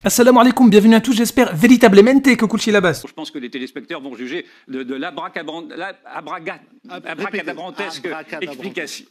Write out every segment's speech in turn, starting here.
Assalamu alaikum, bienvenue à tous, j'espère véritablement que Kulchi Labas. Je pense que les téléspectateurs vont juger de l'abracadabrantesque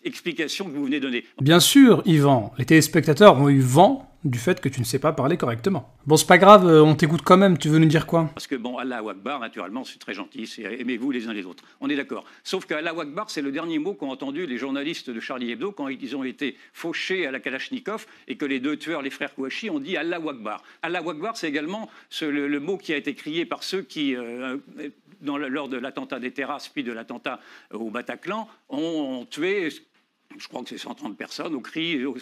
explication que vous venez de donner. Bien sûr, Yvan, les téléspectateurs ont eu vent du fait que tu ne sais pas parler correctement. Bon, c'est pas grave, on t'écoute quand même, tu veux nous dire quoi? Parce que bon, Allahu Akbar, naturellement, c'est très gentil, c'est aimez-vous les uns les autres. On est d'accord. Sauf que Allahu Akbar, c'est le dernier mot qu'ont entendu les journalistes de Charlie Hebdo quand ils ont été fauchés à la Kalachnikov et que les deux tueurs, les frères Kouachi, ont dit Allahu Akbar. Allahu Akbar, c'est également le mot qui a été crié par ceux qui, lors de l'attentat des terrasses, puis de l'attentat au Bataclan, ont tué... Je crois que c'est 130 personnes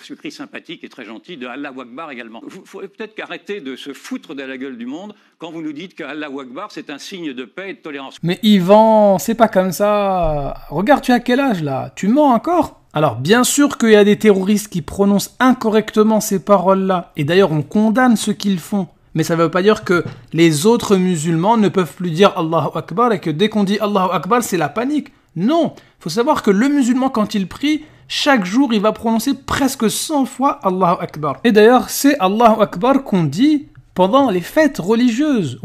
ce cri sympathique et très gentil de Allahu Akbar également. Il faudrait peut-être qu'arrêter de se foutre de la gueule du monde quand vous nous dites que Allahu Akbar c'est un signe de paix et de tolérance. Mais Yvan, c'est pas comme ça. Regarde, tu as quel âge là? Tu mens encore? Alors bien sûr qu'il y a des terroristes qui prononcent incorrectement ces paroles-là. Et d'ailleurs on condamne ce qu'ils font. Mais ça ne veut pas dire que les autres musulmans ne peuvent plus dire Allahu Akbar et que dès qu'on dit Allahu Akbar c'est la panique. Non, il faut savoir que le musulman quand il prie, chaque jour, il va prononcer presque 100 fois Allahu Akbar. Et d'ailleurs, c'est Allahu Akbar qu'on dit pendant les fêtes religieuses.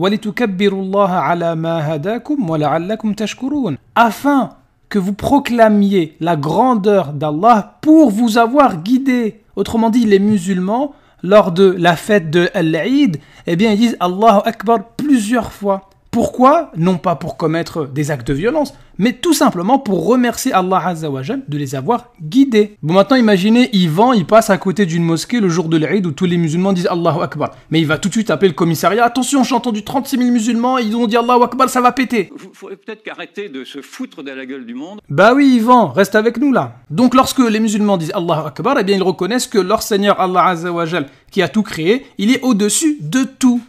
Afin que vous proclamiez la grandeur d'Allah pour vous avoir guidé. Autrement dit, les musulmans, lors de la fête de Al-Eid, eh bien, ils disent Allahu Akbar plusieurs fois. Pourquoi? Non pas pour commettre des actes de violence, mais tout simplement pour remercier Allah Azza wa Jal de les avoir guidés. Bon, maintenant imaginez, Yvan, il passe à côté d'une mosquée le jour de l'Eid où tous les musulmans disent Allahu Akbar. Mais il va tout de suite appeler le commissariat. Attention, j'ai entendu 36 000 musulmans, ils ont dit Allahu Akbar, ça va péter. Il faudrait peut-être qu'arrêter de se foutre de la gueule du monde. Bah oui, Yvan, reste avec nous là. Donc lorsque les musulmans disent Allahu Akbar, eh bien ils reconnaissent que leur Seigneur Allah Azza wa Jal, qui a tout créé, il est au-dessus de tout.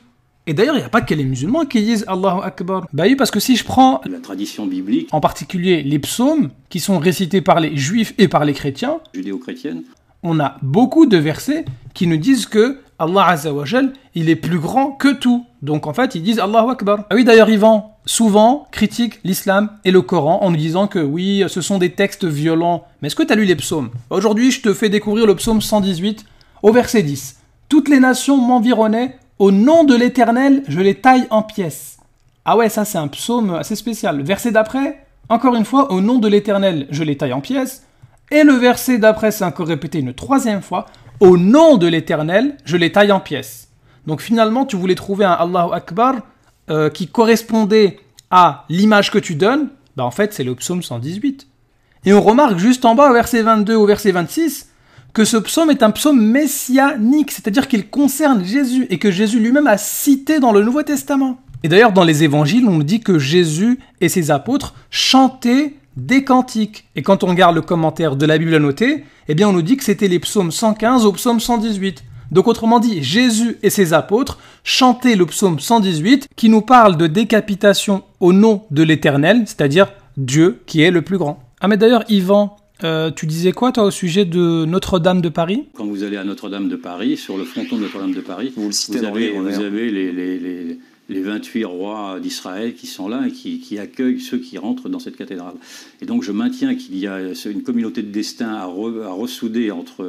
Et d'ailleurs, il n'y a pas que les musulmans qui disent Allahu Akbar. Bah oui, parce que si je prends la tradition biblique, en particulier les psaumes, qui sont récités par les juifs et par les chrétiens, judéo-chrétiennes, on a beaucoup de versets qui nous disent que Allah Azza wa Jal, il est plus grand que tout. Donc en fait, ils disent Allahu Akbar. Ah oui, d'ailleurs, Yvan, souvent, critique l'islam et le Coran en nous disant que oui, ce sont des textes violents. Mais est-ce que tu as lu les psaumes? Aujourd'hui, je te fais découvrir le psaume 118 au verset 10. Toutes les nations m'environnaient. Au nom de l'Éternel, je les taille en pièces. Ah ouais, ça c'est un psaume assez spécial. Le verset d'après, encore une fois, au nom de l'Éternel, je les taille en pièces. Et le verset d'après, c'est encore répété une troisième fois. Au nom de l'Éternel, je les taille en pièces. Donc finalement, tu voulais trouver un Allahu Akbar qui correspondait à l'image que tu donnes. Bah en fait, c'est le psaume 118. Et on remarque juste en bas, au verset 22, au verset 26, que ce psaume est un psaume messianique, c'est-à-dire qu'il concerne Jésus, et que Jésus lui-même a cité dans le Nouveau Testament. Et d'ailleurs, dans les évangiles, on nous dit que Jésus et ses apôtres chantaient des cantiques. Et quand on regarde le commentaire de la Bible annotée, eh bien on nous dit que c'était les psaumes 115 au psaume 118. Donc autrement dit, Jésus et ses apôtres chantaient le psaume 118, qui nous parle de décapitation au nom de l'Éternel, c'est-à-dire Dieu qui est le plus grand. Ah mais d'ailleurs, Yvan, tu disais quoi, toi, au sujet de Notre-Dame de Paris? Quand vous allez à Notre-Dame de Paris, sur le fronton de Notre-Dame de Paris, vous avez les 28 rois d'Israël qui sont là et qui accueillent ceux qui rentrent dans cette cathédrale. Et donc je maintiens qu'il y a une communauté de destin à ressouder entre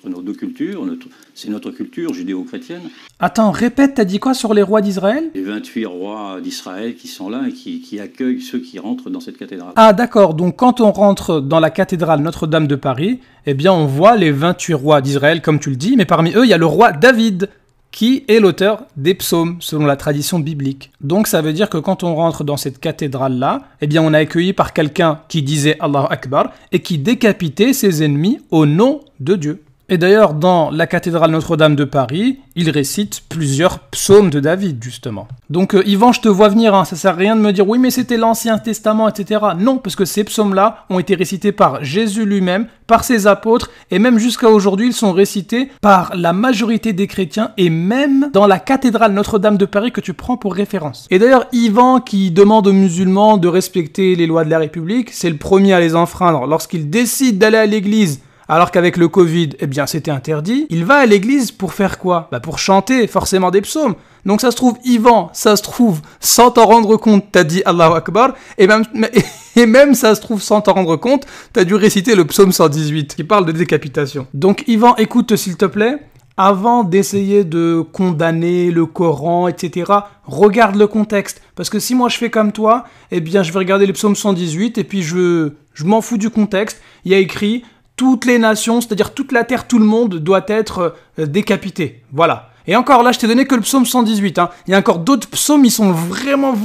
nos deux cultures. C'est notre culture judéo-chrétienne. Attends, répète, t'as dit quoi sur les rois d'Israël? Les 28 rois d'Israël qui sont là et qui accueillent ceux qui rentrent dans cette cathédrale. Ah d'accord, donc quand on rentre dans la cathédrale Notre-Dame de Paris, eh bien on voit les 28 rois d'Israël, comme tu le dis, mais parmi eux, il y a le roi David, qui est l'auteur des psaumes, selon la tradition biblique. Donc ça veut dire que quand on rentre dans cette cathédrale-là, eh bien on est accueilli par quelqu'un qui disait Allahu Akbar et qui décapitait ses ennemis au nom de Dieu. Et d'ailleurs, dans la cathédrale Notre-Dame de Paris, il récite plusieurs psaumes de David, justement. Donc, Yvan, je te vois venir, hein, ça sert à rien de me dire « Oui, mais c'était l'Ancien Testament, etc. » Non, parce que ces psaumes-là ont été récités par Jésus lui-même, par ses apôtres, et même jusqu'à aujourd'hui, ils sont récités par la majorité des chrétiens, et même dans la cathédrale Notre-Dame de Paris que tu prends pour référence. Et d'ailleurs, Yvan, qui demande aux musulmans de respecter les lois de la République, c'est le premier à les enfreindre lorsqu'il décide d'aller à l'église. Alors qu'avec le Covid, eh bien c'était interdit. Il va à l'église pour faire quoi? Bah pour chanter, forcément des psaumes. Donc ça se trouve, Yvan, ça se trouve, sans t'en rendre compte, t'as dit Allahu Akbar, et même ça se trouve, sans t'en rendre compte, t'as dû réciter le psaume 118, qui parle de décapitation. Donc Yvan, écoute s'il te plaît, avant d'essayer de condamner le Coran, etc., regarde le contexte. Parce que si moi je fais comme toi, eh bien je vais regarder le psaume 118 et puis je m'en fous du contexte. Il y a écrit toutes les nations, c'est-à-dire toute la terre, tout le monde doit être décapité. Voilà. Et encore là, je t'ai donné que le psaume 118. Hein. Il y a encore d'autres psaumes, ils sont vraiment,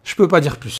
je peux pas dire plus.